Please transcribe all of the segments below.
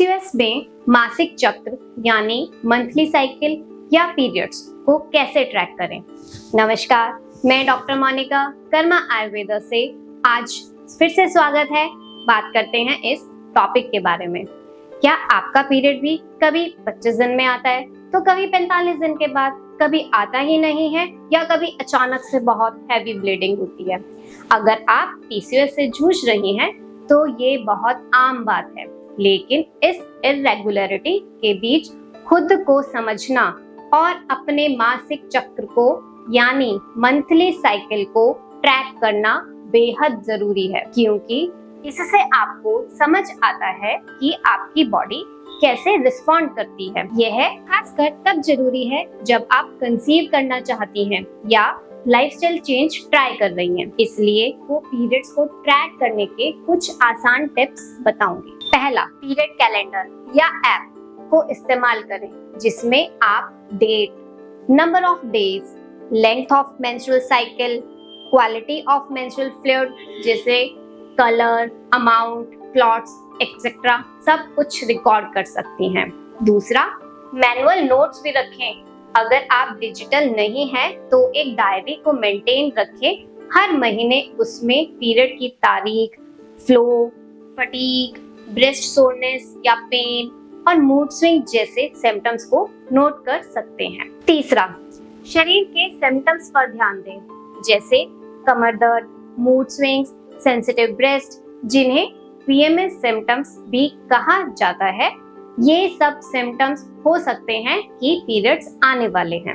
PCOS में मासिक चक्र यानी मंथली साइकिल या पीरियड्स को कैसे ट्रैक करें। नमस्कार, मैं डॉक्टर मोनिका कर्मा आयुर्वेदा से आज फिर से स्वागत है। बात करते हैं इस टॉपिक के बारे में। क्या आपका पीरियड भी कभी 25 दिन में आता है तो कभी 45 दिन के बाद, कभी आता ही नहीं है या कभी अचानक से बहुत हैवी ब्लीडिंग होती है। अगर आप पीसीओएस से जूझ रही हैं तो ये बहुत आम बात है, लेकिन इस इरेगुलरिटी के बीच खुद को समझना और अपने मासिक चक्र को यानी मंथली साइकिल को ट्रैक करना बेहद जरूरी है, क्योंकि इससे आपको समझ आता है कि आपकी बॉडी कैसे रिस्पॉन्ड करती है। यह खासकर तब जरूरी है जब आप कंसीव करना चाहती हैं या लाइफस्टाइल चेंज ट्राई कर रही हैं। इसलिए वो पीरियड्स को ट्रैक करने के कुछ आसान टिप्स बताऊंगी। पहला, पीरियड कैलेंडर या ऐप को इस्तेमाल करें, जिसमें आप date, number of days, length of menstrual cycle, quality of menstrual fluid जैसे कलर, अमाउंट, क्लॉट्स एक्सेट्रा सब कुछ रिकॉर्ड कर सकती हैं। दूसरा, मैनुअल नोट्स भी रखें। अगर आप डिजिटल नहीं हैं तो एक डायरी को मेंटेन रखें। हर महीने उसमें पीरियड की तारीख, फ्लो, फटीग, ब्रेस्ट सोरनेस या पेन और मूड स्विंग जैसे सिम्टम्स को नोट कर सकते हैं। तीसरा, शरीर के सिम्टम्स पर ध्यान दें, जैसे कमर दर्द, मूड स्विंग्स, सेंसिटिव ब्रेस्ट, जिन्हें पीएमएस सिम्टम्स भी कहा जाता है। ये सब सिम्टम्स हो सकते हैं कि पीरियड्स आने वाले हैं।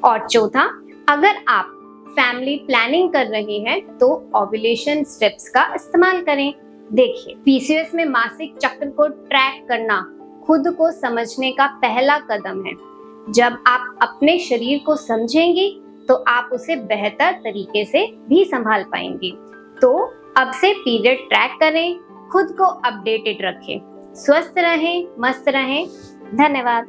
और चौथा, अगर आप फैमिली प्लानिंग कर रही हैं तो ओव्यूलेशन स्टेप्स का इस्तेमाल करें। देखिए, पीसीओएस में मासिक चक्र को ट्रैक करना खुद को समझने का पहला कदम है। जब आप अपने शरीर को समझेंगी तो आप उसे बेहतर तरीके से भी संभाल पाएंगी। तो अब से पीरियड ट्रैक करें, खुद को अपडेटेड रखें। स्वस्थ रहें, मस्त रहें। धन्यवाद।